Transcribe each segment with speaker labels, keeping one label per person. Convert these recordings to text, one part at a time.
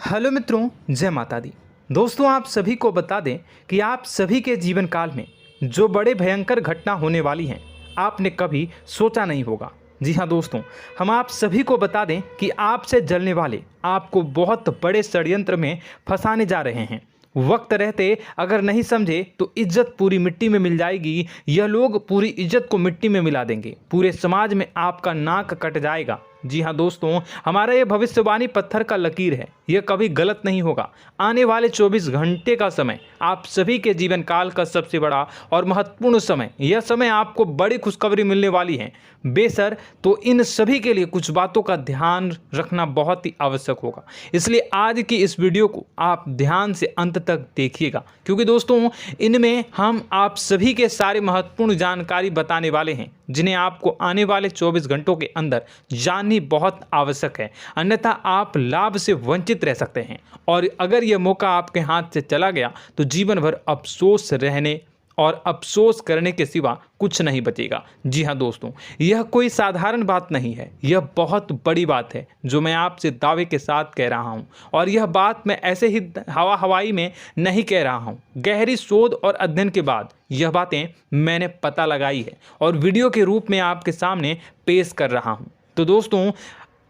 Speaker 1: Hello मित्रों, जय माता दी। दोस्तों, आप सभी को बता दें कि आप सभी के जीवन काल में जो बड़े भयंकर घटना होने वाली हैं, आपने कभी सोचा नहीं होगा। जी हाँ दोस्तों, हम आप सभी को बता दें कि आपसे जलने वाले आपको बहुत बड़े षड्यंत्र में फंसाने जा रहे हैं। वक्त रहते अगर नहीं समझे तो इज्जत पूरी मिट्टी में मिल जाएगी। यह लोग पूरी इज्जत को मिट्टी में मिला देंगे। पूरे समाज में आपका नाक कट जाएगा। जी हाँ दोस्तों, हमारा ये भविष्यवाणी पत्थर का लकीर है, यह कभी गलत नहीं होगा। आने वाले 24 घंटे का समय आप सभी के जीवन काल का सबसे बड़ा और महत्वपूर्ण समय। यह समय आपको बड़ी खुशखबरी मिलने वाली है बेसर, तो इन सभी के लिए कुछ बातों का ध्यान रखना बहुत ही आवश्यक होगा। इसलिए आज की इस वीडियो को आप ध्यान से अंत तक देखिएगा, क्योंकि दोस्तों इनमें हम आप सभी के सारे महत्वपूर्ण जानकारी बताने वाले हैं, जिन्हें आपको आने वाले 24 घंटों के अंदर जाननी बहुत आवश्यक है। अन्यथा आप लाभ से वंचित रह सकते हैं, और अगर यह मौका आपके हाथ से चला गया तो जीवन भर अफसोस रहने और अफसोस करने के सिवा कुछ नहीं बचेगा। जी हाँ दोस्तों, यह कोई साधारण बात नहीं है, यह बहुत बड़ी बात है जो मैं आपसे दावे के साथ कह रहा हूँ। और यह बात मैं ऐसे ही हवाई में नहीं कह रहा हूँ। गहरी शोध और अध्ययन के बाद यह बातें मैंने पता लगाई है और वीडियो के रूप में आपके सामने पेश कर रहा हूँ। तो दोस्तों,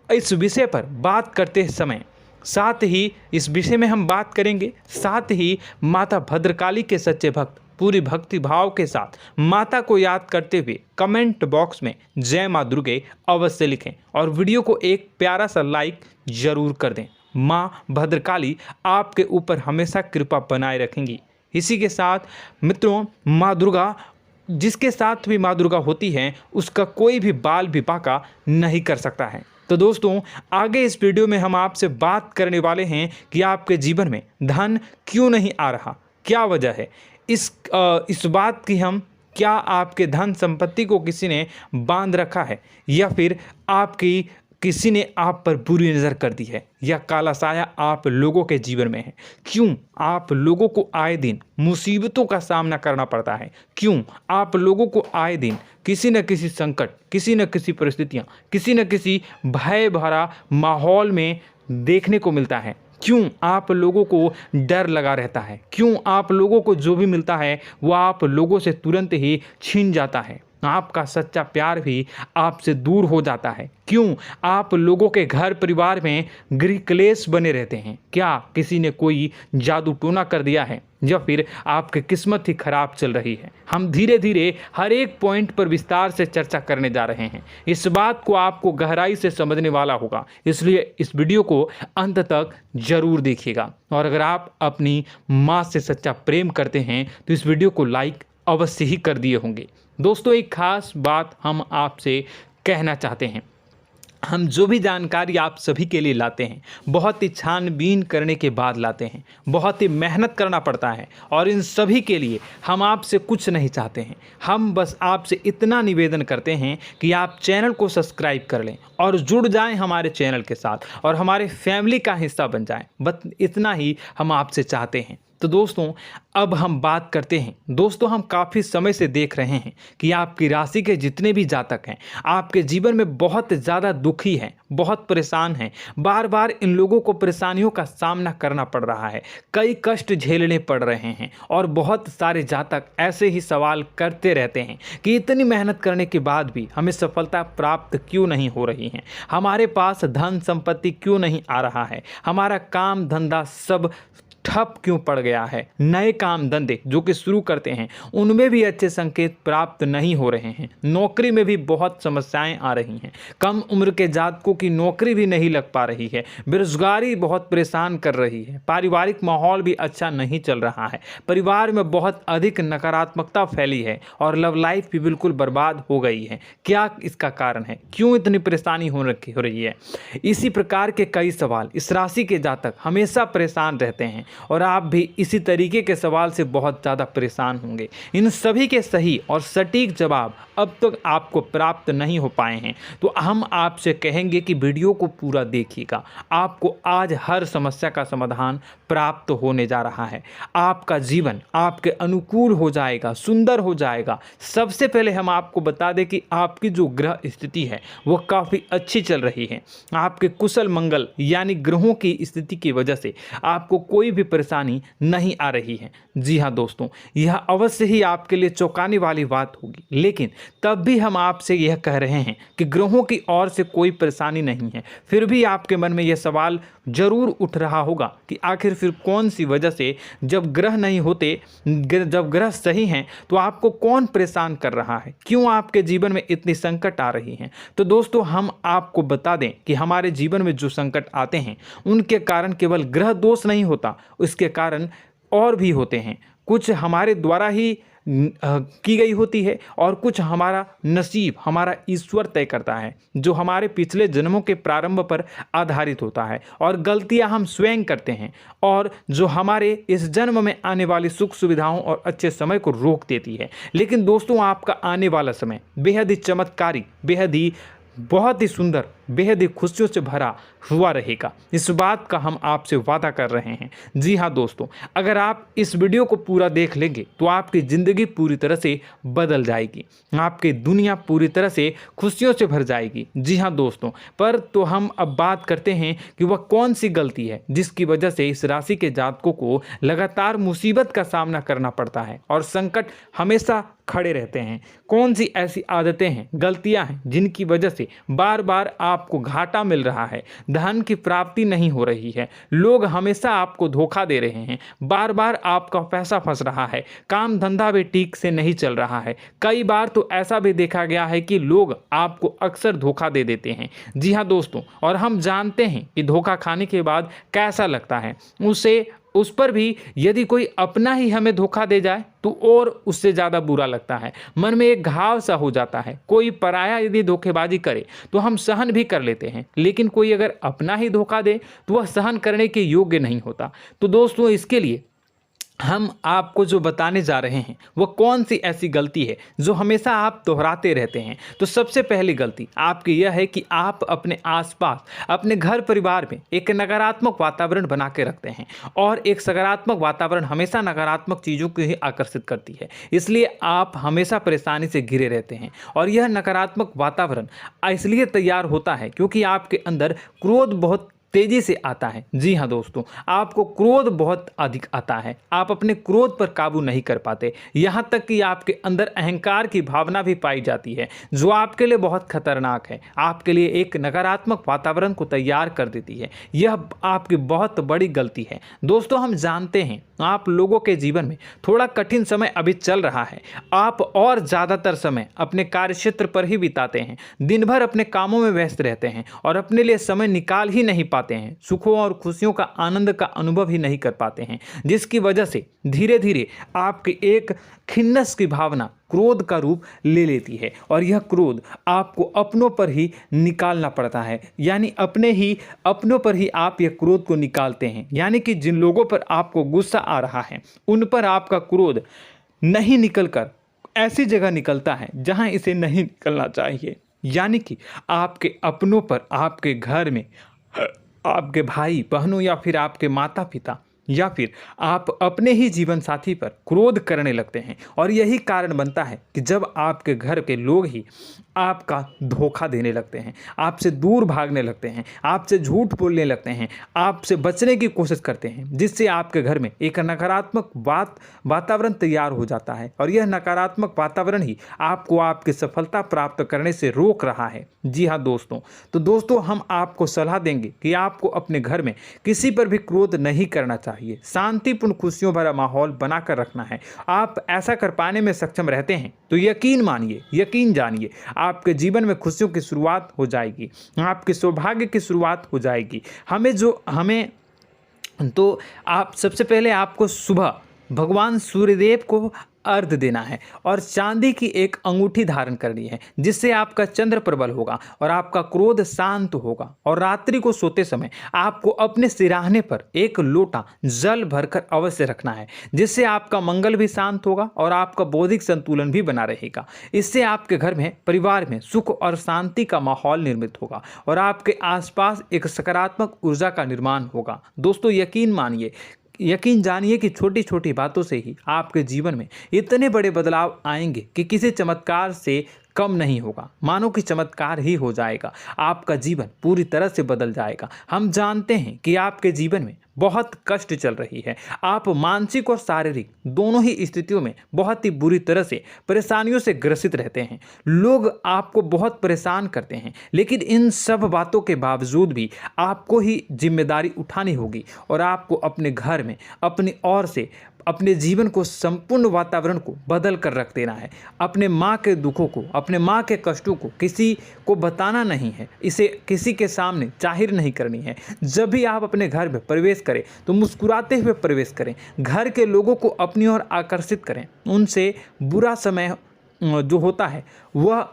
Speaker 1: इस विषय पर बात करते समय साथ ही इस विषय में हम बात करेंगे, साथ ही माता भद्रकाली के सच्चे भक्त पूरी भक्ति भाव के साथ माता को याद करते हुए कमेंट बॉक्स में जय माँ दुर्गे अवश्य लिखें और वीडियो को एक प्यारा सा लाइक जरूर कर दें। माँ भद्रकाली आपके ऊपर हमेशा कृपा बनाए रखेंगी। इसी के साथ मित्रों, माँ दुर्गा, जिसके साथ भी माँ दुर्गा होती हैं, उसका कोई भी बाल भी बांका नहीं कर सकता है। तो दोस्तों, आगे इस वीडियो में हम आपसे बात करने वाले हैं कि आपके जीवन में धन क्यों नहीं आ रहा, क्या वजह है इस बात की। हम क्या आपके धन संपत्ति को किसी ने बांध रखा है, या फिर आपकी किसी ने आप पर बुरी नज़र कर दी है, या काला साया आप लोगों के जीवन में है। क्यों आप लोगों को आए दिन मुसीबतों का सामना करना पड़ता है, क्यों आप लोगों को आए दिन किसी न किसी संकट, किसी न किसी परिस्थितियाँ, किसी न किसी भय भरा माहौल में देखने को मिलता है, क्यों आप लोगों को डर लगा रहता है, क्यों आप लोगों को जो भी मिलता है वो आप लोगों से तुरंत ही छीन जाता है, आपका सच्चा प्यार भी आपसे दूर हो जाता है, क्यों आप लोगों के घर परिवार में गृह क्लेश बने रहते हैं। क्या किसी ने कोई जादू टोना कर दिया है, या फिर आपकी किस्मत ही खराब चल रही है। हम धीरे धीरे हर एक पॉइंट पर विस्तार से चर्चा करने जा रहे हैं। इस बात को आपको गहराई से समझने वाला होगा, इसलिए इस वीडियो को अंत तक जरूर देखिएगा। और अगर आप अपनी माँ से सच्चा प्रेम करते हैं तो इस वीडियो को लाइक अवश्य ही कर दिए होंगे। दोस्तों, एक खास बात हम आपसे कहना चाहते हैं। हम जो भी जानकारी आप सभी के लिए लाते हैं, बहुत ही छानबीन करने के बाद लाते हैं, बहुत ही मेहनत करना पड़ता है, और इन सभी के लिए हम आपसे कुछ नहीं चाहते हैं। हम बस आपसे इतना निवेदन करते हैं कि आप चैनल को सब्सक्राइब कर लें और जुड़ जाएं हमारे चैनल के साथ और हमारे फैमिली का हिस्सा बन जाएं। बस इतना ही हम आपसे चाहते हैं। तो दोस्तों, अब हम बात करते हैं। दोस्तों, हम काफ़ी समय से देख रहे हैं कि आपकी राशि के जितने भी जातक हैं, आपके जीवन में बहुत ज़्यादा दुखी हैं, बहुत परेशान हैं। बार बार इन लोगों को परेशानियों का सामना करना पड़ रहा है, कई कष्ट झेलने पड़ रहे हैं, और बहुत सारे जातक ऐसे ही सवाल करते रहते हैं कि इतनी मेहनत करने के बाद भी हमें सफलता प्राप्त क्यों नहीं हो रही है, हमारे पास धन संपत्ति क्यों नहीं आ रहा है, हमारा काम धंधा सब ठप क्यों पड़ गया है, नए काम धंधे जो कि शुरू करते हैं उनमें भी अच्छे संकेत प्राप्त नहीं हो रहे हैं, नौकरी में भी बहुत समस्याएं आ रही हैं, कम उम्र के जातकों की नौकरी भी नहीं लग पा रही है, बेरोजगारी बहुत परेशान कर रही है, पारिवारिक माहौल भी अच्छा नहीं चल रहा है, परिवार में बहुत अधिक नकारात्मकता फैली है, और लव लाइफ भी बिल्कुल बर्बाद हो गई है। क्या इसका कारण है, क्यों इतनी परेशानी हो रही है? इसी प्रकार के कई सवाल इस राशि के जातक हमेशा परेशान रहते हैं, और आप भी इसी तरीके के सवाल से बहुत ज़्यादा परेशान होंगे। इन सभी के सही और सटीक जवाब अब तक आपको प्राप्त नहीं हो पाए हैं, तो हम आपसे कहेंगे कि वीडियो को पूरा देखिएगा। आपको आज हर समस्या का समाधान प्राप्त होने जा रहा है। आपका जीवन आपके अनुकूल हो जाएगा, सुंदर हो जाएगा। सबसे पहले हम आपको बता दें कि आपकी जो ग्रह स्थिति है वो काफ़ी अच्छी चल रही है। आपके कुशल मंगल यानी ग्रहों की स्थिति की वजह से आपको कोई भी परेशानी नहीं आ रही है। जी हाँ दोस्तों, यह अवश्य ही आपके लिए चौंकाने वाली बात होगी, लेकिन तब भी हम आपसे यह कह रहे हैं कि ग्रहों की ओर से कोई परेशानी नहीं है। फिर भी आपके मन में यह सवाल जरूर उठ रहा होगा कि आखिर फिर कौन सी वजह से, जब ग्रह नहीं होते, जब ग्रह सही हैं, तो आपको कौन परेशान कर रहा है, क्यों आपके जीवन में इतनी संकट आ रही हैं। तो दोस्तों, हम आपको बता दें कि हमारे जीवन में जो संकट आते हैं उनके कारण केवल ग्रह दोष नहीं होता, उसके कारण और भी होते हैं। कुछ हमारे द्वारा ही की गई होती है और कुछ हमारा नसीब, हमारा ईश्वर तय करता है, जो हमारे पिछले जन्मों के प्रारंभ पर आधारित होता है। और गलतियां हम स्वयं करते हैं और जो हमारे इस जन्म में आने वाली सुख सुविधाओं और अच्छे समय को रोक देती है। लेकिन दोस्तों, आपका आने वाला समय बेहद ही चमत्कारी, बेहद ही बहुत ही सुंदर, बेहद ही खुशियों से भरा हुआ रहेगा। इस बात का हम आपसे वादा कर रहे हैं। जी हाँ दोस्तों, अगर आप इस वीडियो को पूरा देख लेंगे तो आपकी ज़िंदगी पूरी तरह से बदल जाएगी, आपकी दुनिया पूरी तरह से खुशियों से भर जाएगी। जी हाँ दोस्तों, पर तो हम अब बात करते हैं कि वह कौन सी गलती है जिसकी वजह से इस राशि के जातकों को लगातार मुसीबत का सामना करना पड़ता है और संकट हमेशा खड़े रहते हैं। कौन सी ऐसी आदतें हैं, गलतियां हैं जिनकी वजह से बार बार आपको घाटा मिल रहा है, धन की प्राप्ति नहीं हो रही है, लोग हमेशा आपको धोखा दे रहे हैं, बार बार आपका पैसा फंस रहा है, काम धंधा भी ठीक से नहीं चल रहा है। कई बार तो ऐसा भी देखा गया है कि लोग आपको अक्सर धोखा दे देते हैं। जी हाँ दोस्तों, और हम जानते हैं कि धोखा खाने के बाद कैसा लगता है। उस पर भी यदि कोई अपना ही हमें धोखा दे जाए तो और उससे ज़्यादा बुरा लगता है, मन में एक घाव सा हो जाता है। कोई पराया यदि धोखेबाजी करे तो हम सहन भी कर लेते हैं, लेकिन कोई अगर अपना ही धोखा दे तो वह सहन करने के योग्य नहीं होता। तो दोस्तों, इसके लिए हम आपको जो बताने जा रहे हैं वो कौन सी ऐसी गलती है जो हमेशा आप दोहराते रहते हैं। तो सबसे पहली गलती आपकी यह है कि आप अपने आसपास, अपने घर परिवार में एक नकारात्मक वातावरण बना के रखते हैं, और एक सकारात्मक वातावरण हमेशा नकारात्मक चीज़ों को ही आकर्षित करती है। इसलिए आप हमेशा परेशानी से घिरे रहते हैं, और यह नकारात्मक वातावरण इसलिए तैयार होता है क्योंकि आपके अंदर क्रोध बहुत तेजी से आता है। जी हाँ दोस्तों, आपको क्रोध बहुत अधिक आता है, आप अपने क्रोध पर काबू नहीं कर पाते, यहाँ तक कि आपके अंदर अहंकार की भावना भी पाई जाती है, जो आपके लिए बहुत खतरनाक है, आपके लिए एक नकारात्मक वातावरण को तैयार कर देती है। यह आपकी बहुत बड़ी गलती है। दोस्तों, हम जानते हैं आप लोगों के जीवन में थोड़ा कठिन समय अभी चल रहा है। आप और ज़्यादातर समय अपने कार्यक्षेत्र पर ही बिताते हैं, दिन भर अपने कामों में व्यस्त रहते हैं और अपने लिए समय निकाल ही नहीं पाते हैं, सुखों और खुशियों का आनंद का अनुभव ही नहीं कर पाते हैं, जिसकी वजह से धीरे धीरे आपकी एक खिन्नस की भावना क्रोध का रूप ले लेती है, और यह क्रोध आपको अपनों पर ही निकालना पड़ता है। यानी अपनों पर ही आप यह क्रोध को निकालते हैं। यानी कि जिन लोगों पर आपको गुस्सा आ रहा है उन पर आपका क्रोध नहीं निकलकर ऐसी जगह निकलता है जहां इसे नहीं निकलना चाहिए। यानी कि आपके अपनों पर, आपके घर में, आपके भाई बहनों या फिर आपके माता पिता या फिर आप अपने ही जीवन साथी पर क्रोध करने लगते हैं, और यही कारण बनता है कि जब आपके घर के लोग ही आपका धोखा देने लगते हैं, आपसे दूर भागने लगते हैं, आपसे झूठ बोलने लगते हैं, आपसे बचने की कोशिश करते हैं, जिससे आपके घर में एक नकारात्मक वातावरण तैयार हो जाता है, और यह नकारात्मक वातावरण ही आपको आपकी सफलता प्राप्त करने से रोक रहा है। जी हाँ दोस्तों, तो दोस्तों, हम आपको सलाह देंगे कि आपको अपने घर में किसी पर भी क्रोध नहीं करना चाहिए, शांतिपूर्ण खुशियों भरा माहौल बनाकर रखना है। आप ऐसा कर पाने में सक्षम रहते हैं तो यकीन मानिए, यकीन जानिए, आपके जीवन में खुशियों की शुरुआत हो जाएगी, आपके सौभाग्य की शुरुआत हो जाएगी। आप सबसे पहले आपको सुबह भगवान सूर्यदेव को अर्घ्य देना है और चांदी की एक अंगूठी धारण करनी है, जिससे आपका चंद्र प्रबल होगा और आपका क्रोध शांत होगा। और रात्रि को सोते समय आपको अपने सिरहाने पर एक लोटा जल भरकर अवश्य रखना है, जिससे आपका मंगल भी शांत होगा और आपका बौद्धिक संतुलन भी बना रहेगा। इससे आपके घर में, परिवार में सुख और शांति का माहौल निर्मित होगा और आपके आसपास एक सकारात्मक ऊर्जा का निर्माण होगा। दोस्तों, यकीन जानिए कि छोटी छोटी बातों से ही आपके जीवन में इतने बड़े बदलाव आएंगे कि किसी चमत्कार से कम नहीं होगा। मानो कि चमत्कार ही हो जाएगा, आपका जीवन पूरी तरह से बदल जाएगा। हम जानते हैं कि आपके जीवन में बहुत कष्ट चल रही है, आप मानसिक और शारीरिक दोनों ही स्थितियों में बहुत ही बुरी तरह से परेशानियों से ग्रसित रहते हैं। लोग आपको बहुत परेशान करते हैं, लेकिन इन सब बातों के बावजूद भी आपको ही जिम्मेदारी उठानी होगी और आपको अपने घर में अपनी ओर से अपने जीवन को, संपूर्ण वातावरण को बदल कर रख देना है। अपने माँ के दुखों को, अपने माँ के कष्टों को किसी को बताना नहीं है, इसे किसी के सामने जाहिर नहीं करनी है। जब भी आप अपने घर में प्रवेश करें तो मुस्कुराते हुए प्रवेश करें, घर के लोगों को अपनी ओर आकर्षित करें। उनसे बुरा समय जो होता है वह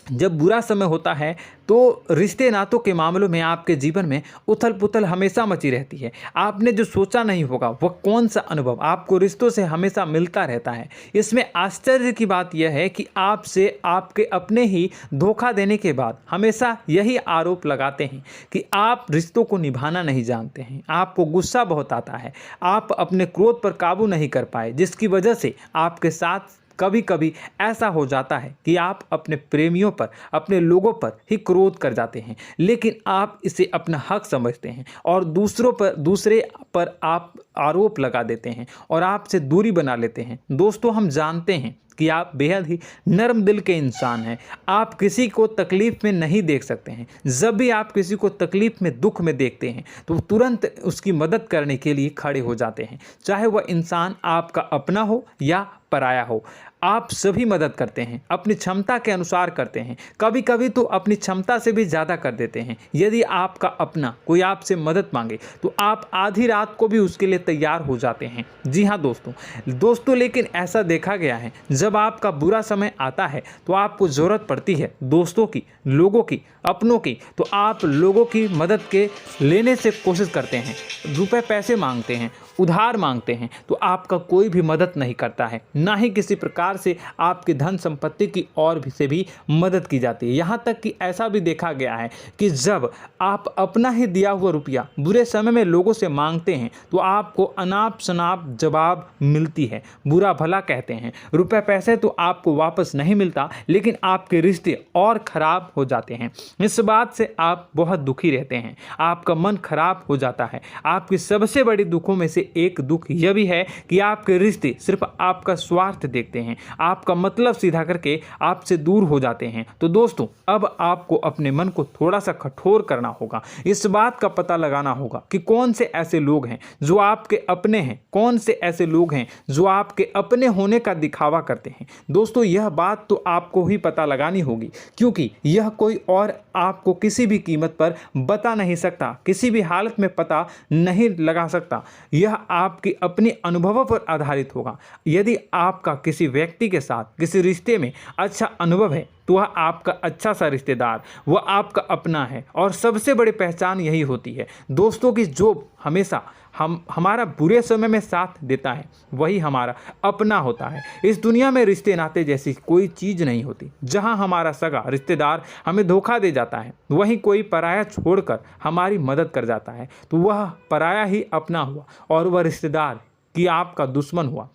Speaker 1: जब बुरा समय होता है तो रिश्ते नातों के मामलों में आपके जीवन में उथल पुथल हमेशा मची रहती है। आपने जो सोचा नहीं होगा वह कौन सा अनुभव आपको रिश्तों से हमेशा मिलता रहता है। इसमें आश्चर्य की बात यह है कि आपसे आपके अपने ही धोखा देने के बाद हमेशा यही आरोप लगाते हैं कि आप रिश्तों को निभाना नहीं जानते हैं, आपको गुस्सा बहुत आता है, आप अपने क्रोध पर काबू नहीं कर पाए, जिसकी वजह से आपके साथ कभी कभी ऐसा हो जाता है कि आप अपने प्रेमियों पर, अपने लोगों पर ही क्रोध कर जाते हैं, लेकिन आप इसे अपना हक समझते हैं और दूसरे पर आप आरोप लगा देते हैं और आपसे दूरी बना लेते हैं। दोस्तों, हम जानते हैं कि आप बेहद ही नर्म दिल के इंसान हैं। आप किसी को तकलीफ में नहीं देख सकते हैं। जब भी आप किसी को तकलीफ में, दुख में देखते हैं तो तुरंत उसकी मदद करने के लिए खड़े हो जाते हैं, चाहे वह इंसान आपका अपना हो या पराया हो। आप सभी मदद करते हैं, अपनी क्षमता के अनुसार करते हैं, कभी कभी तो अपनी क्षमता से भी ज़्यादा कर देते हैं। यदि आपका अपना कोई आपसे मदद मांगे तो आप आधी रात को भी उसके लिए तैयार हो जाते हैं। जी हाँ दोस्तों, लेकिन ऐसा देखा गया है, जब आपका बुरा समय आता है तो आपको ज़रूरत पड़ती है दोस्तों की, लोगों की, अपनों की, तो आप लोगों की मदद के लेने से कोशिश करते हैं, रुपए पैसे मांगते हैं, उधार मांगते हैं, तो आपका कोई भी मदद नहीं करता है, ना ही किसी प्रकार से आपकी धन संपत्ति की ओर से भी मदद की जाती है। यहाँ तक कि ऐसा भी देखा गया है कि जब आप अपना ही दिया हुआ रुपया बुरे समय में लोगों से मांगते हैं तो आपको अनाप शनाप जवाब मिलती है, बुरा भला कहते हैं। रुपए पैसे तो आपको वापस नहीं मिलता, लेकिन आपके रिश्ते और खराब हो जाते हैं। इस बात से आप बहुत दुखी रहते हैं, आपका मन खराब हो जाता है। आपकी सबसे बड़ी दुखों में से एक दुख यह भी है कि आपके रिश्ते सिर्फ आपका स्वार्थ देखते हैं, आपका मतलब सीधा करके आपसे दूर हो जाते हैं। तो दोस्तों, अब आपको अपने मन को थोड़ा सा कठोर करना होगा, इस बात का पता लगाना होगा कि कौन से ऐसे लोग हैं जो आपके अपने हैं, कौन से ऐसे लोग हैं जो आपके अपने होने का दिखावा करते हैं। दोस्तों, यह बात तो आपको ही पता लगानी होगी, क्योंकि यह कोई और आपको किसी भी कीमत पर बता नहीं सकता, किसी भी हालत में पता नहीं लगा सकता। यह आपके अपने अनुभवों पर आधारित होगा। यदि आपका किसी व्यक्ति के साथ किसी रिश्ते में अच्छा अनुभव है तो वह आपका अच्छा सा रिश्तेदार, वह आपका अपना है। और सबसे बड़ी पहचान यही होती है दोस्तों की जो हमेशा हमारा बुरे समय में साथ देता है वही हमारा अपना होता है। इस दुनिया में रिश्ते नाते जैसी कोई चीज़ नहीं होती। जहां हमारा सगा रिश्तेदार हमें धोखा दे जाता है, वहीं कोई पराया छोड़कर हमारी मदद कर जाता है, तो वह पराया ही अपना हुआ और वह रिश्तेदार की आपका दुश्मन हुआ।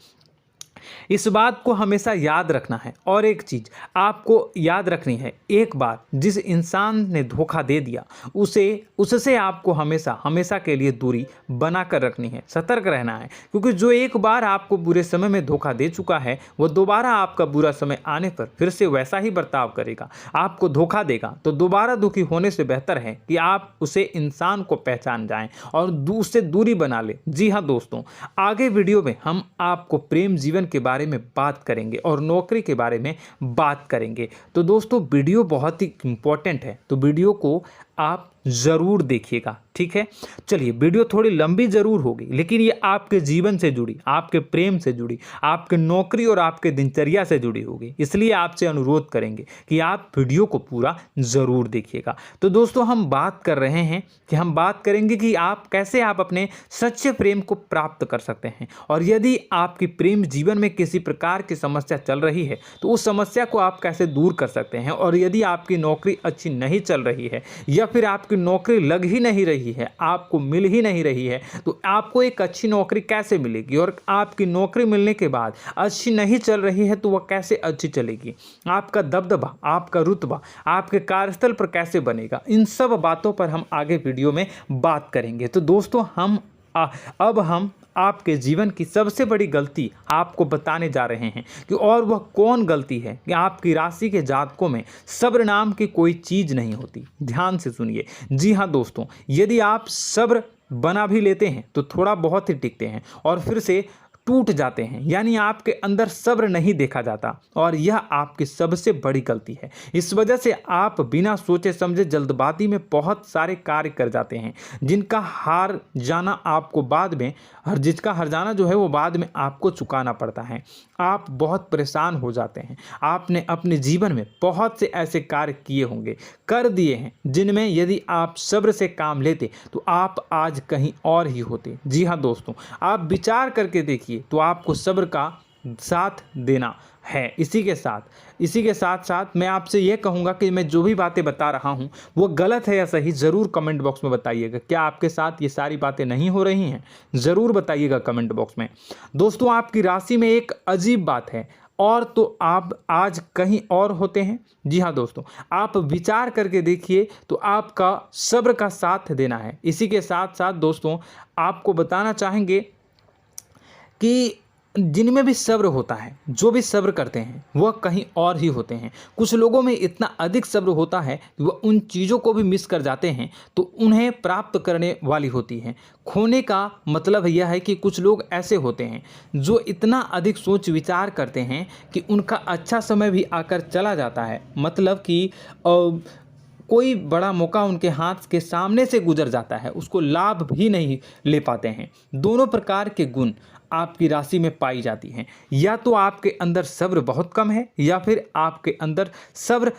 Speaker 1: इस बात को हमेशा याद रखना है। और एक चीज़ आपको याद रखनी है, एक बार जिस इंसान ने धोखा दे दिया उससे आपको हमेशा के लिए दूरी बना कर रखनी है, सतर्क रहना है। क्योंकि जो एक बार आपको बुरे समय में धोखा दे चुका है वो दोबारा आपका बुरा समय आने पर फिर से वैसा ही बर्ताव करेगा, आपको धोखा देगा। तो दोबारा दुखी होने से बेहतर है कि आप उसे इंसान को पहचान जाएं और उससे दूरी बना लें। जी हाँ दोस्तों, आगे वीडियो में हम आपको प्रेम जीवन के बारे में बात करेंगे और नौकरी के बारे में बात करेंगे। तो दोस्तों, वीडियो बहुत ही इम्पोर्टेंट है, तो वीडियो को आप ज़रूर देखिएगा, ठीक है। चलिए, वीडियो थोड़ी लंबी ज़रूर होगी, लेकिन ये आपके जीवन से जुड़ी, आपके प्रेम से जुड़ी, आपके नौकरी और आपके दिनचर्या से जुड़ी होगी, इसलिए आपसे अनुरोध करेंगे कि आप वीडियो को पूरा ज़रूर देखिएगा। तो दोस्तों, हम बात कर रहे हैं कि हम बात करेंगे कि आप कैसे आप अपने सच्चे प्रेम को प्राप्त कर सकते हैं, और यदि आपकी प्रेम जीवन में किसी प्रकार की समस्या चल रही है तो उस समस्या को आप कैसे दूर कर सकते हैं, और यदि आपकी नौकरी अच्छी नहीं चल रही है या फिर आपकी नौकरी लग ही नहीं रही है, आपको मिल ही नहीं रही है, तो आपको एक अच्छी नौकरी कैसे मिलेगी, और आपकी नौकरी मिलने के बाद अच्छी नहीं चल रही है तो वह कैसे अच्छी चलेगी, आपका दबदबा, आपका रुतबा आपके कार्यस्थल पर कैसे बनेगा, इन सब बातों पर हम आगे वीडियो में बात करेंगे। तो दोस्तों, अब हम आपके जीवन की सबसे बड़ी गलती आपको बताने जा रहे हैं कि और वह कौन गलती है कि आपकी राशि के जातकों में सब्र नाम की कोई चीज़ नहीं होती। ध्यान से सुनिए। जी हाँ दोस्तों, यदि आप सब्र बना भी लेते हैं तो थोड़ा बहुत ही टिकते हैं और फिर से टूट जाते हैं, यानी आपके अंदर सब्र नहीं देखा जाता, और यह आपकी सबसे बड़ी गलती है। इस वजह से आप बिना सोचे समझे जल्दबाजी में बहुत सारे कार्य कर जाते हैं, जिसका हार जाना जो है वो बाद में आपको चुकाना पड़ता है। आप बहुत परेशान हो जाते हैं। आपने अपने जीवन में बहुत से ऐसे कार्य किए होंगे, कर दिए हैं, जिनमें यदि आप सब्र से काम लेते तो आप आज कहीं और ही होते। जी हाँ दोस्तों, आप विचार करके देखिए तो आपको सब्र का साथ देना है। इसी के साथ साथ मैं आपसे यह कहूँगा कि मैं जो भी बातें बता रहा हूँ वो गलत है या सही, ज़रूर कमेंट बॉक्स में बताइएगा। क्या आपके साथ ये सारी बातें नहीं हो रही हैं? ज़रूर बताइएगा कमेंट बॉक्स में। दोस्तों, आपकी राशि में एक अजीब बात है, और तो आप आज कहीं और होते हैं। जी हाँ दोस्तों, आप विचार करके देखिए तो आपका सब्र का साथ देना है। इसी के साथ साथ दोस्तों, आपको बताना चाहेंगे कि जिनमें भी सब्र होता है, जो भी सब्र करते हैं वह कहीं और ही होते हैं। कुछ लोगों में इतना अधिक सब्र होता है कि वह उन चीज़ों को भी मिस कर जाते हैं तो उन्हें प्राप्त करने वाली होती हैं। खोने का मतलब यह है कि कुछ लोग ऐसे होते हैं जो इतना अधिक सोच विचार करते हैं कि उनका अच्छा समय भी आकर चला जाता है, मतलब कि कोई बड़ा मौका उनके हाथ के सामने से गुजर जाता है, उसको लाभ भी नहीं ले पाते हैं। दोनों प्रकार के गुण आपकी राशि में पाई जाती हैं। या तो आपके अंदर सब्र बहुत कम है या फिर आपके अंदर सब्र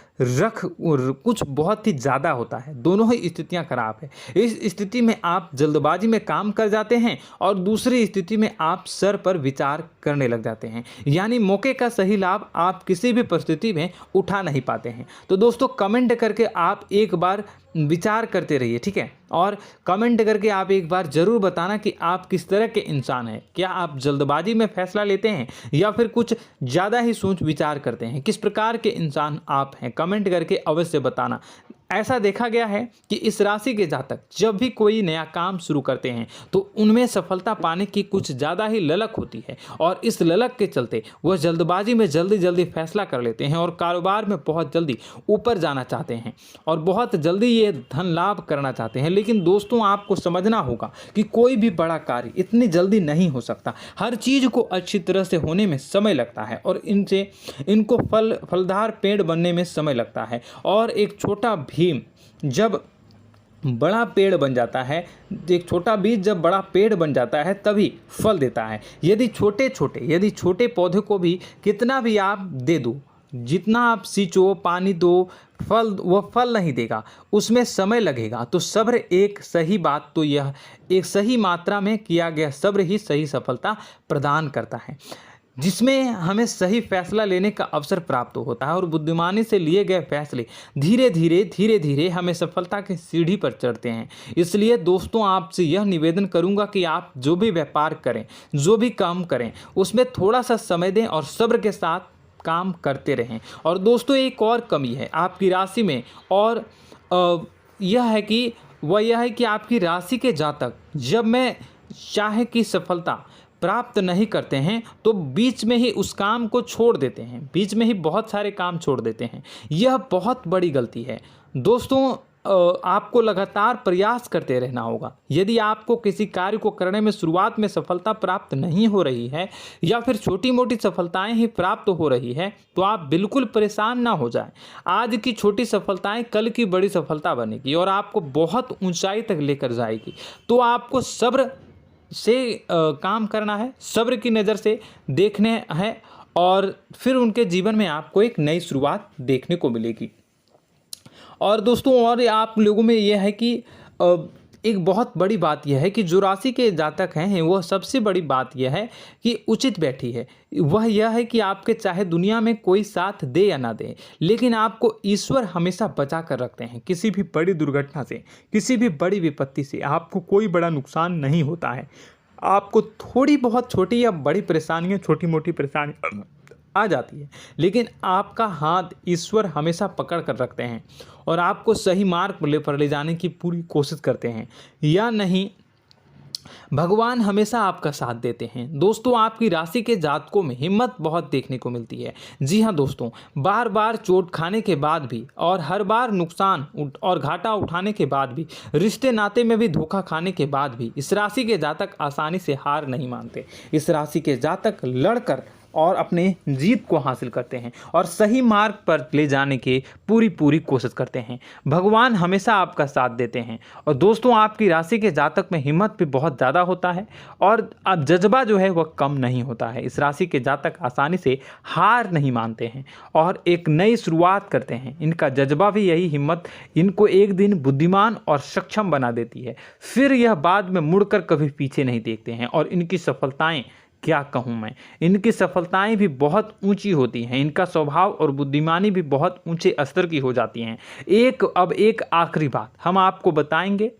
Speaker 1: कुछ बहुत ही ज़्यादा होता है। दोनों ही स्थितियां खराब है। इस स्थिति में आप जल्दबाजी में काम कर जाते हैं और दूसरी स्थिति में आप सर पर विचार करने लग जाते हैं, यानी मौके का सही लाभ आप किसी भी परिस्थिति में उठा नहीं पाते हैं। तो दोस्तों, कमेंट करके आप एक बार विचार करते रहिए, ठीक है, और कमेंट करके आप एक बार ज़रूर बताना कि आप किस तरह के इंसान हैं। क्या आप जल्दबाजी में फैसला लेते हैं या फिर कुछ ज़्यादा ही सोच विचार करते हैं? किस प्रकार के इंसान आप हैं, कमेंट करके अवश्य बताना। ऐसा देखा गया है कि इस राशि के जातक जब भी कोई नया काम शुरू करते हैं तो उनमें सफलता पाने की कुछ ज़्यादा ही ललक होती है, और इस ललक के चलते वह जल्दबाजी में जल्दी फैसला कर लेते हैं और कारोबार में बहुत जल्दी ऊपर जाना चाहते हैं और बहुत जल्दी ये धन लाभ करना चाहते हैं। लेकिन दोस्तों, आपको समझना होगा कि कोई भी बड़ा कार्य इतनी जल्दी नहीं हो सकता। हर चीज़ को अच्छी तरह से होने में समय लगता है और इनको फलदार पेड़ बनने में समय लगता है। और एक छोटा भीम जब बड़ा पेड़ बन जाता है, एक छोटा बीज जब बड़ा पेड़ बन जाता है तभी फल देता है। यदि छोटे पौधे को भी कितना भी आप दे दो, जितना आप सींचो, पानी दो, वह फल नहीं देगा, उसमें समय लगेगा। तो सब्र एक सही बात, तो यह एक सही मात्रा में किया गया सब्र ही सही सफलता प्रदान करता है, जिसमें हमें सही फैसला लेने का अवसर प्राप्त होता है और बुद्धिमानी से लिए गए फैसले धीरे धीरे हमें सफलता की सीढ़ी पर चढ़ते हैं। इसलिए दोस्तों, आपसे यह निवेदन करूंगा कि आप जो भी व्यापार करें, जो भी काम करें, उसमें थोड़ा सा समय दें और सब्र के साथ काम करते रहें। और दोस्तों, एक और कमी है आपकी राशि में, और यह है कि आपकी राशि के जातक जब में चाहे की सफलता प्राप्त नहीं करते हैं तो बीच में ही उस काम को छोड़ देते हैं, बीच में ही बहुत सारे काम छोड़ देते हैं। यह बहुत बड़ी गलती है दोस्तों। आपको लगातार प्रयास करते रहना होगा। यदि आपको किसी कार्य को करने में शुरुआत में सफलता प्राप्त नहीं हो रही है या फिर छोटी मोटी सफलताएं ही प्राप्त हो रही है तो आप बिल्कुल परेशान ना हो जाएं। आज की छोटी सफलताएं कल की बड़ी सफलता बनेगी और आपको बहुत ऊंचाई तक लेकर जाएगी। तो आपको सब्र से काम करना है, सब्र की नज़र से देखने हैं और फिर उनके जीवन में आपको एक नई शुरुआत देखने को मिलेगी। और दोस्तों और आप लोगों में यह है कि एक बहुत बड़ी बात यह है कि जो राशि के जातक हैं वो सबसे बड़ी बात यह है कि उचित बैठी है। वह यह है कि आपके चाहे दुनिया में कोई साथ दे या ना दे, लेकिन आपको ईश्वर हमेशा बचा कर रखते हैं। किसी भी बड़ी दुर्घटना से, किसी भी बड़ी विपत्ति से आपको कोई बड़ा नुकसान नहीं होता है। आपको थोड़ी बहुत छोटी या बड़ी परेशानियाँ, छोटी मोटी परेशानी आ जाती है, लेकिन आपका हाथ ईश्वर हमेशा पकड़ कर रखते हैं और आपको सही मार्ग पर ले जाने की पूरी कोशिश करते हैं। या नहीं, भगवान हमेशा आपका साथ देते हैं। दोस्तों आपकी राशि के जातकों में हिम्मत बहुत देखने को मिलती है। जी हाँ दोस्तों, बार बार चोट खाने के बाद भी और हर बार नुकसान और घाटा उठाने के बाद भी, रिश्ते नाते में भी धोखा खाने के बाद भी इस राशि के जातक आसानी से हार नहीं मानते। इस राशि के जातक लड़कर और अपने जीत को हासिल करते हैं और सही मार्ग पर ले जाने की पूरी कोशिश करते हैं। भगवान हमेशा आपका साथ देते हैं। और दोस्तों आपकी राशि के जातक में हिम्मत भी बहुत ज़्यादा होता है और अब जज्बा जो है वह कम नहीं होता है। इस राशि के जातक आसानी से हार नहीं मानते हैं और एक नई शुरुआत करते हैं। इनका जज्बा भी यही हिम्मत इनको एक दिन बुद्धिमान और सक्षम बना देती है। फिर यह बाद में मुड़कर कभी पीछे नहीं देखते हैं और इनकी सफलताएं, क्या कहूँ मैं, इनकी सफलताएं भी बहुत ऊंची होती हैं। इनका स्वभाव और बुद्धिमानी भी बहुत ऊंचे स्तर की हो जाती हैं। अब एक आखिरी बात हम आपको बताएंगे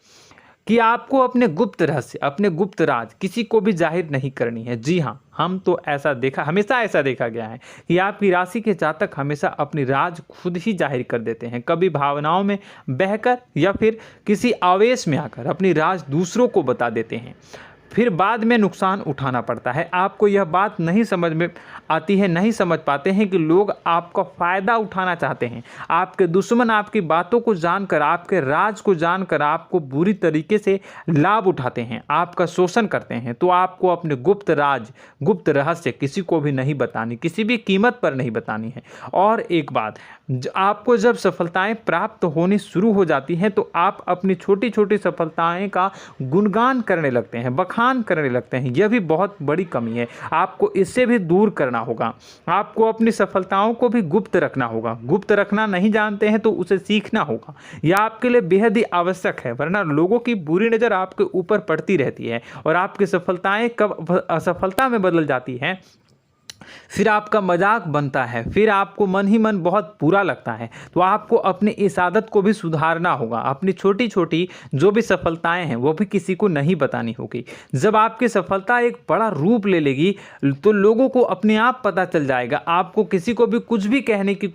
Speaker 1: कि आपको अपने गुप्त रहस्य, अपने गुप्त राज किसी को भी जाहिर नहीं करनी है। जी हाँ, हम तो हमेशा ऐसा देखा गया है कि आपकी राशि के जातक हमेशा अपनी राज खुद ही जाहिर कर देते हैं। कभी भावनाओं में बहकर या फिर किसी आवेश में आकर अपनी राज दूसरों को बता देते हैं, फिर बाद में नुकसान उठाना पड़ता है। आपको यह बात नहीं समझ में आती है, नहीं समझ पाते हैं कि लोग आपका फ़ायदा उठाना चाहते हैं। आपके दुश्मन आपकी बातों को जानकर, आपके राज को जानकर आपको बुरी तरीके से लाभ उठाते हैं, आपका शोषण करते हैं। तो आपको अपने गुप्त राज, गुप्त रहस्य किसी को भी नहीं बतानी, किसी भी कीमत पर नहीं बतानी है। और एक बात, आपको जब सफलताएं प्राप्त होनी शुरू हो जाती हैं तो आप अपनी छोटी छोटी सफलताएं का गुणगान करने लगते हैं, बखान करने लगते हैं। यह भी बहुत बड़ी कमी है, आपको इससे भी दूर करना होगा। आपको अपनी सफलताओं को भी गुप्त रखना होगा। गुप्त रखना नहीं जानते हैं तो उसे सीखना होगा। यह आपके लिए बेहद ही आवश्यक है, वरना लोगों की बुरी नज़र आपके ऊपर पड़ती रहती है और आपकी सफलताएं कब असफलता में बदल जाती हैं, फिर आपका मजाक बनता है, फिर आपको मन ही मन बहुत बुरा लगता है। तो आपको अपनी इस आदत को भी सुधारना होगा। अपनी छोटी छोटी जो भी सफलताएं हैं वो भी किसी को नहीं बतानी होगी। जब आपकी सफलता एक बड़ा रूप ले लेगी तो लोगों को अपने आप पता चल जाएगा। आपको किसी को भी कुछ भी कहने की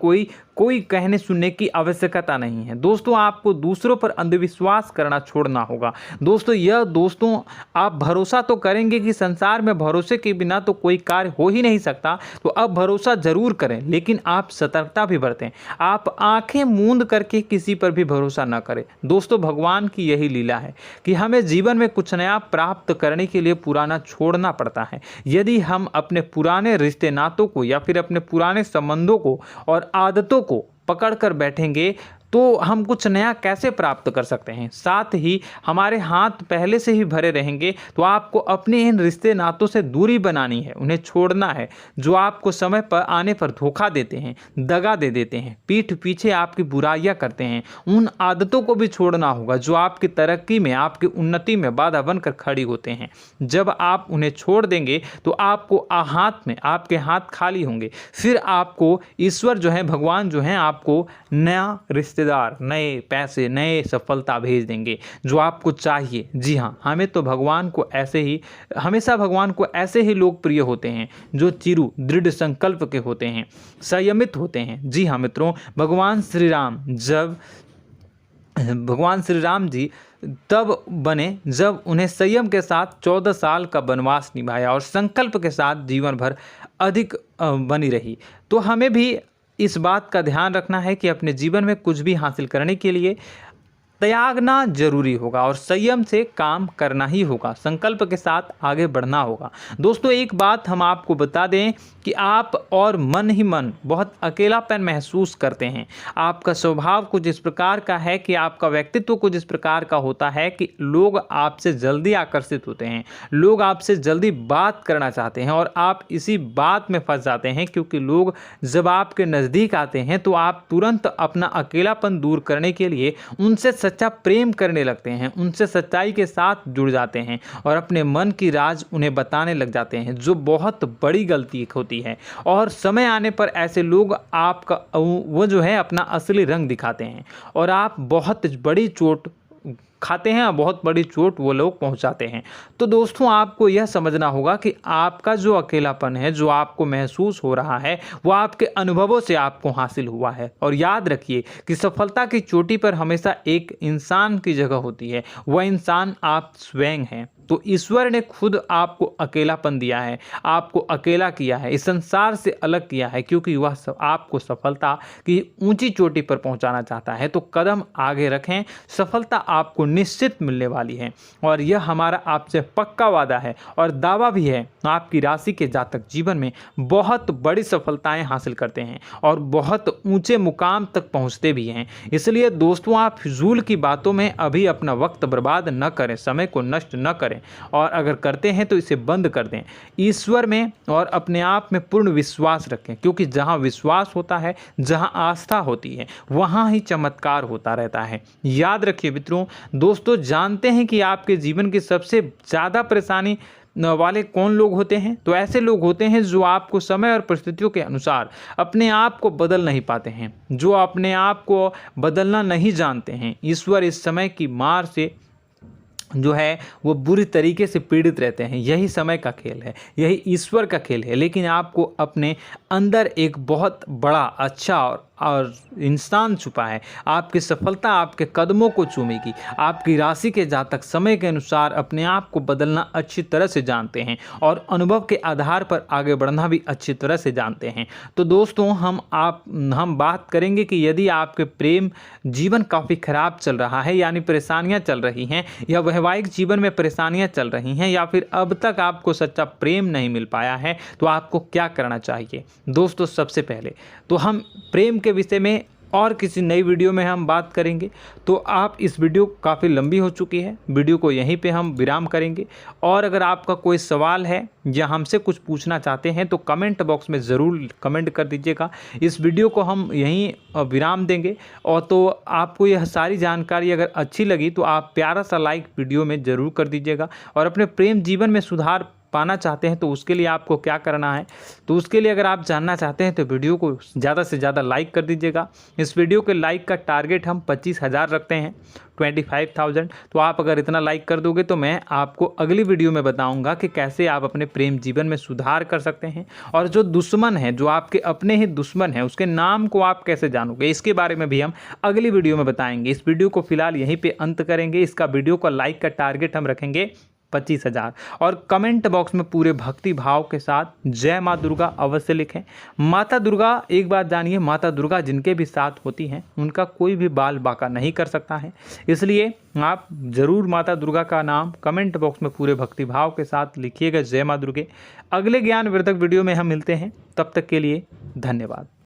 Speaker 1: कोई कहने सुनने की आवश्यकता नहीं है। दोस्तों आपको दूसरों पर अंधविश्वास करना छोड़ना होगा। दोस्तों आप भरोसा तो करेंगे कि संसार में भरोसे के बिना तो कोई कार्य हो ही नहीं सकता, तो अब भरोसा जरूर करें, लेकिन आप सतर्कता भी बरतें। आप आंखें मूंद करके किसी पर भी भरोसा न करें। दोस्तों भगवान की यही लीला है कि हमें जीवन में कुछ नया प्राप्त करने के लिए पुराना छोड़ना पड़ता है। यदि हम अपने पुराने रिश्ते नातों को या फिर अपने पुराने संबंधों को और आदतों को पकड़ कर बैठेंगे तो हम कुछ नया कैसे प्राप्त कर सकते हैं। साथ ही हमारे हाथ पहले से ही भरे रहेंगे। तो आपको अपने इन रिश्ते नातों से दूरी बनानी है, उन्हें छोड़ना है जो आपको समय पर आने पर धोखा देते हैं, दगा दे देते हैं, पीठ पीछे आपकी बुराइयां करते हैं। उन आदतों को भी छोड़ना होगा जो आपकी तरक्की में, आपकी उन्नति में बाधा बनकर खड़ी होते हैं। जब आप उन्हें छोड़ देंगे तो आपके हाथ खाली होंगे। फिर आपको ईश्वर जो है, भगवान जो है, आपको नया रिश्तेदार, नए पैसे, नए सफलता भेज देंगे जो आपको चाहिए। जी हाँ, हमेशा भगवान को ऐसे ही लोग प्रिय होते हैं जो चिरु दृढ़ संकल्प के होते हैं, संयमित होते हैं। जी हाँ मित्रों, भगवान श्री राम जी तब बने जब उन्हें संयम के साथ 14 साल का वनवास निभाया और संकल्प के साथ जीवन भर अधिक बनी रही। तो हमें भी इस बात का ध्यान रखना है कि अपने जीवन में कुछ भी हासिल करने के लिए त्यागना जरूरी होगा और संयम से काम करना ही होगा। संकल्प के साथ आगे बढ़ना होगा। दोस्तों एक बात हम आपको बता दें कि आप और मन ही मन बहुत अकेलापन महसूस करते हैं। आपका स्वभाव कुछ इस प्रकार का है कि आपका व्यक्तित्व कुछ इस प्रकार का होता है कि लोग आपसे जल्दी आकर्षित होते हैं, लोग आपसे जल्दी बात करना चाहते हैं और आप इसी बात में फंस जाते हैं, क्योंकि लोग जब आपके नज़दीक आते हैं तो आप तुरंत अपना अकेलापन दूर करने के लिए उनसे सच्चा प्रेम करने लगते हैं, उनसे सच्चाई के साथ जुड़ जाते हैं और अपने मन की राज उन्हें बताने लग जाते हैं, जो बहुत बड़ी गलती होती है। और समय आने पर ऐसे लोग आपका वो जो है अपना असली रंग दिखाते हैं और आप बहुत बड़ी चोट खाते हैं और बहुत बड़ी चोट वो लोग पहुंचाते हैं। तो दोस्तों आपको यह समझना होगा कि आपका जो अकेलापन है, जो आपको महसूस हो रहा है, वो आपके अनुभवों से आपको हासिल हुआ है। और याद रखिए कि सफलता की चोटी पर हमेशा एक इंसान की जगह होती है, वह इंसान आप स्वयं हैं। तो ईश्वर ने खुद आपको अकेलापन दिया है, आपको अकेला किया है, इस संसार से अलग किया है, क्योंकि वह आपको सफलता की ऊंची चोटी पर पहुंचाना चाहता है। तो कदम आगे रखें, सफलता आपको निश्चित मिलने वाली है और यह हमारा आपसे पक्का वादा है और दावा भी है। आपकी राशि के जातक जीवन में बहुत बड़ी सफलताएं हासिल करते हैं और बहुत ऊंचे मुकाम तक पहुंचते भी हैं। इसलिए दोस्तों आप फिजूल की बातों में अभी अपना वक्त बर्बाद न करें, समय को नष्ट न करें और अगर करते हैं तो इसे बंद कर दें। ईश्वर में और अपने आप में पूर्ण विश्वास रखें, क्योंकि जहां विश्वास होता है, जहां आस्था होती है, वहां ही चमत्कार होता रहता है। याद रखिए मित्रों, दोस्तों जानते हैं कि आपके जीवन की सबसे ज़्यादा परेशानी वाले कौन लोग होते हैं? तो ऐसे लोग होते हैं जो आपको समय और परिस्थितियों के अनुसार अपने आप को बदल नहीं पाते हैं, जो अपने आप को बदलना नहीं जानते हैं। ईश्वर इस समय की मार से जो है वो बुरी तरीके से पीड़ित रहते हैं। यही समय का खेल है, यही ईश्वर का खेल है। लेकिन आपको अपने अंदर एक बहुत बड़ा अच्छा और इंसान छुपा है। आपकी सफलता आपके कदमों को चूमेगी। आपकी राशि के जातक समय के अनुसार अपने आप को बदलना अच्छी तरह से जानते हैं और अनुभव के आधार पर आगे बढ़ना भी अच्छी तरह से जानते हैं। तो दोस्तों हम बात करेंगे कि यदि आपके प्रेम जीवन काफ़ी खराब चल रहा है, यानी परेशानियां चल रही हैं, या वैवाहिक जीवन में परेशानियां चल रही हैं, या फिर अब तक आपको सच्चा प्रेम नहीं मिल पाया है, तो आपको क्या करना चाहिए? दोस्तों सबसे पहले तो हम प्रेम के विषय में और किसी नई वीडियो में हम बात करेंगे। तो आप इस वीडियो काफ़ी लंबी हो चुकी है, वीडियो को यहीं पे हम विराम करेंगे। और अगर आपका कोई सवाल है या हमसे कुछ पूछना चाहते हैं तो कमेंट बॉक्स में ज़रूर कमेंट कर दीजिएगा। इस वीडियो को हम यहीं विराम देंगे। और तो आपको यह सारी जानकारी अगर अच्छी लगी तो आप प्यारा सा लाइक वीडियो में ज़रूर कर दीजिएगा। और अपने प्रेम जीवन में सुधार पाना चाहते हैं तो उसके लिए आपको क्या करना है, तो उसके लिए अगर आप जानना चाहते हैं तो वीडियो को ज़्यादा से ज़्यादा लाइक कर दीजिएगा। इस वीडियो के लाइक का टारगेट हम 25,000 रखते हैं, 25,000। तो आप अगर इतना लाइक कर दोगे तो मैं आपको अगली वीडियो में बताऊंगा कि कैसे आप अपने प्रेम जीवन में सुधार कर सकते हैं। और जो दुश्मन है, जो आपके अपने ही दुश्मन है, उसके नाम को आप कैसे जानोगे, इसके बारे में भी हम अगली वीडियो में बताएंगे। इस वीडियो को फिलहाल यहीं पे अंत करेंगे। इसका वीडियो का लाइक का टारगेट हम रखेंगे 25,000। और कमेंट बॉक्स में पूरे भक्ति भाव के साथ जय माँ दुर्गा अवश्य लिखें। माता दुर्गा, एक बात जानिए, माता दुर्गा जिनके भी साथ होती हैं उनका कोई भी बाल बाका नहीं कर सकता है। इसलिए आप ज़रूर माता दुर्गा का नाम कमेंट बॉक्स में पूरे भक्ति भाव के साथ लिखिएगा, जय माँ दुर्गे। अगले ज्ञानवर्धक वीडियो में हम मिलते हैं, तब तक के लिए धन्यवाद।